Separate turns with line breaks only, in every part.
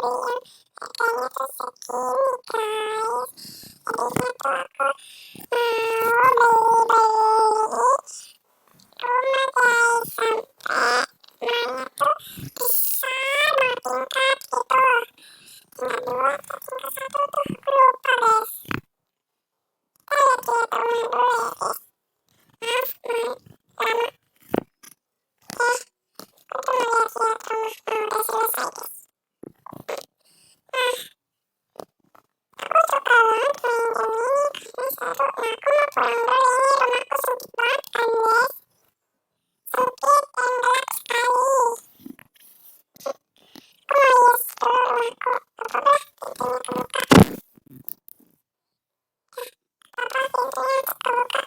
yang harganya tuh segini guys. Jadinya tuh aku mau beli rumah guys, sampai rumahnya tuh besar banget tingkat gitu, tingkat 2 atau tingkat 1 tuh aku lupa guys. Kita lihat-lihat rumah dulu ya guys. Maaf lama. Aku tuh mau lihat-lihat rumah. Udah selesai guys. Aku suka banget main game ini karena seru. Nah, aku mau pulang dulu ya, ini rumahku sempit banget kan guys, sempit dan gelap sekali. Aku mau hias dulu rumahku. Apa-apa pintunya kebuka, apa pintunya kebuka.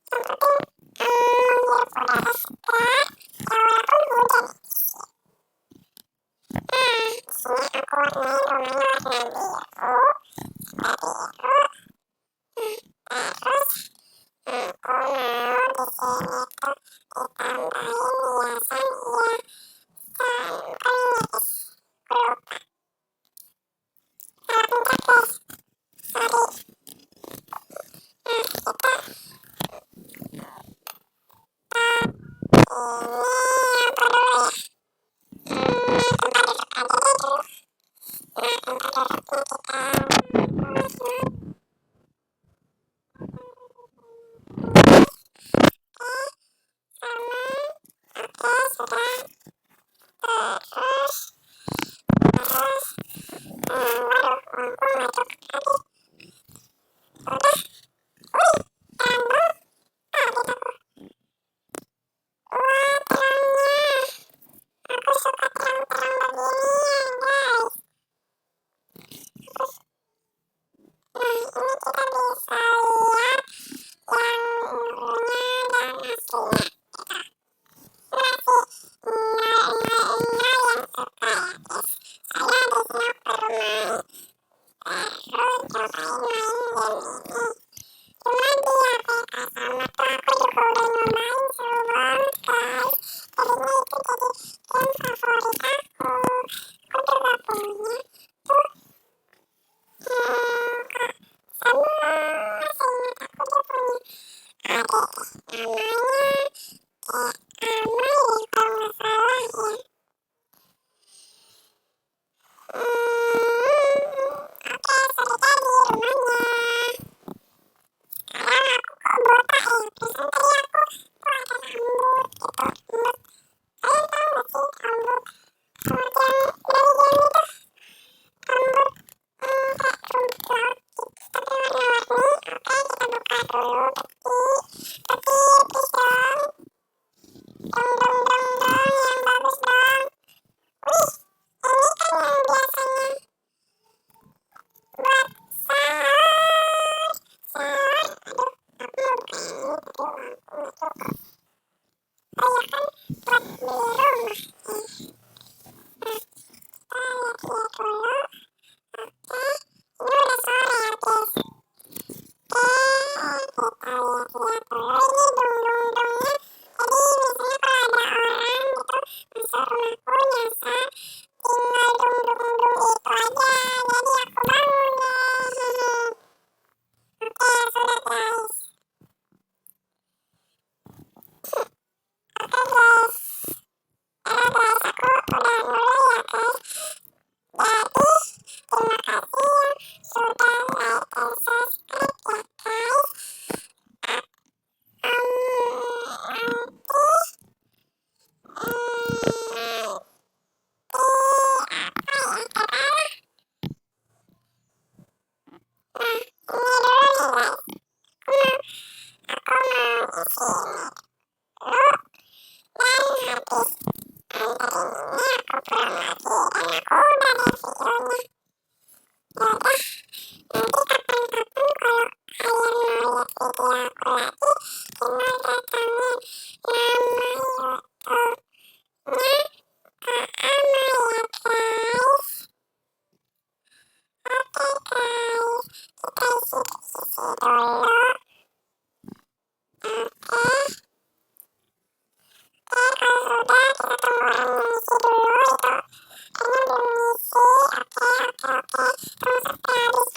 Yang penting menghirup udara segar ya walaupun hujan. Sini aku warnain rumahnya warna biru, terus aku mau di sini tuh ditambahin hiasan hiasan apa ini guys, aku lupa. Salah pencet guys, sorry. Kita ini apa dulu ya, tempat duduk aja deh dulu. Nah, tempat duduknya kita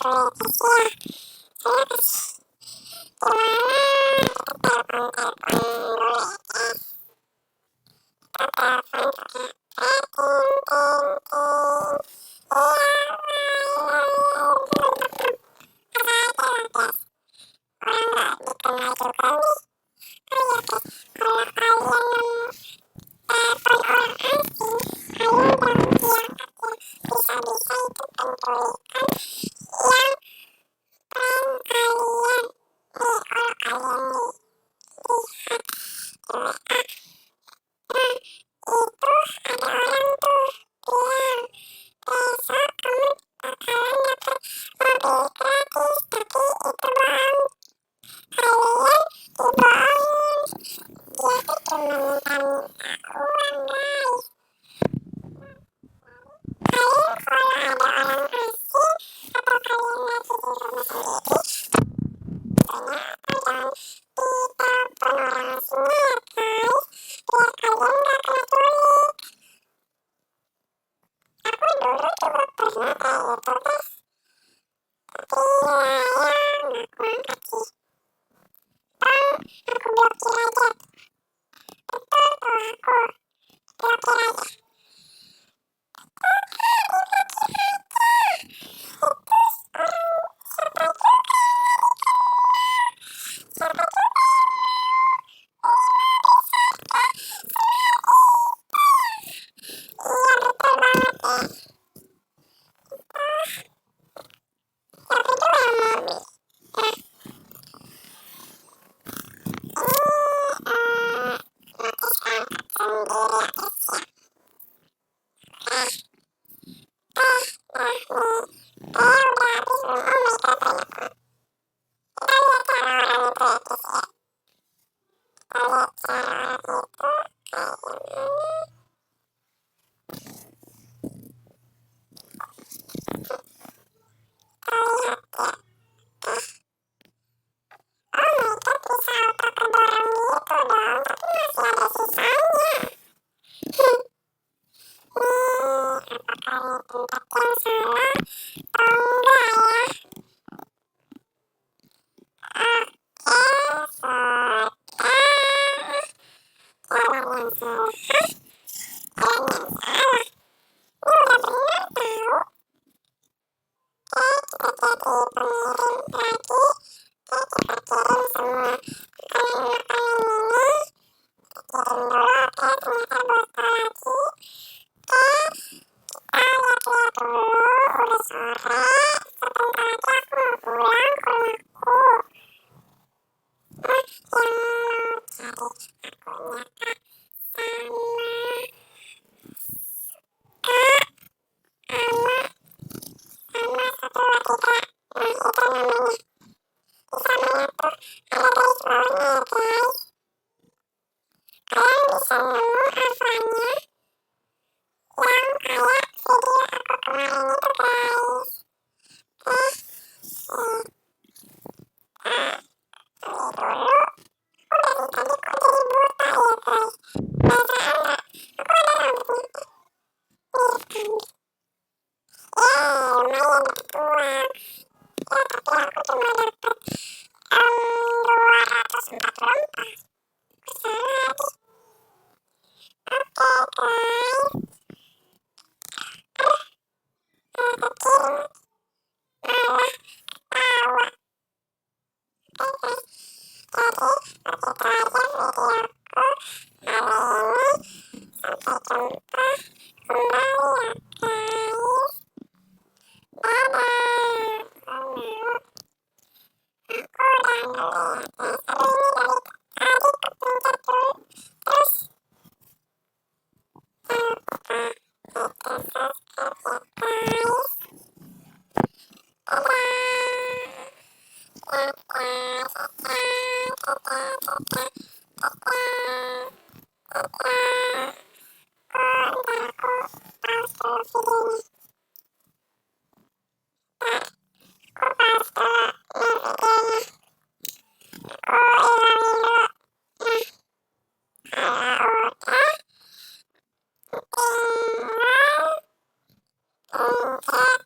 Saya bisa-bisa itu penculikan yang prank kalian. Kalau kalian lihat itu ada orang tuh bilang besok kamu bakalan dapet mobil gratis, tapi itu bohong. Kalian dibohongin. Dia tuh cuma minta uang guys. Kalian kalau ada orang asing atau kalian lagi di rumah sendiri, banyak apa jangan ditelepon orang asingnya ya guys, biar kalian gak kena culik. Aku dulu juga pernah kayak gitu guys, tapi ya gak aku angkat sih. Aku blokir aja. Betul tuh, aku blokir aja. Iya betul banget ya. Tapi itu yang mobil. Notis angkat sendiri ya guys ya. Udah habis belum? Oh my god banyak. Kita lihat cara orang itu ya guys ya. Kita lihat cara orang itu kayak gimana. Kita lihat ya. Oh my god bisa auto kedorong gitu dong, tapi masih ada sisanya. Apakah ini tempat yang salah atau enggak ya? Oke, sudah. Jalur yang salah. Jalan yang salah. Ini udah benar tahu. Oke, kita jadi pengirim lagi. Oke, kita kirim semua makanan-makanan ini. Kita kirim dulu, oke, ternyata botol lagi. Oke, kita lihat-lihat dulu, udah sore. Sebentar lagi aku mau pulang ke rumahku. Yang mau cari akunnya Kak sama satu lagi Kak. Nah itu namanya. Di sananya tuh ada garis bawahnya ya guys. Kalian bisa nemu hafalannya yang kayak video aku kemarin itu guys. Beli dulu. Udah sih tadi kok jadi buta ya guys. Perasaan gak? Aku ada rambutnya. Mirip kambing. Lumayan dapet uang. Ya tapi aku cuma dapet 244. Salah lagi. Oke guys. Aku kirim. Malah ketawa. Oke guys. Jadi begitu aja videoku hari ini. Sampai jumpa kembali ya guys. Dadah. Oh no. Aku udah ngeliat ya. Aduh ini dari tadi kepencet dulu. Terus jangan lupa bikin subscribe ya guys. Dadah. Dadah. Dadah. Dadah. Dadah. Dadah. Dadah. Oh, ntar aku pause dulu videonya. Aku pause dulu nih videonya. Aku ilangin dulu. Nah, kalau udah, tinggal pencet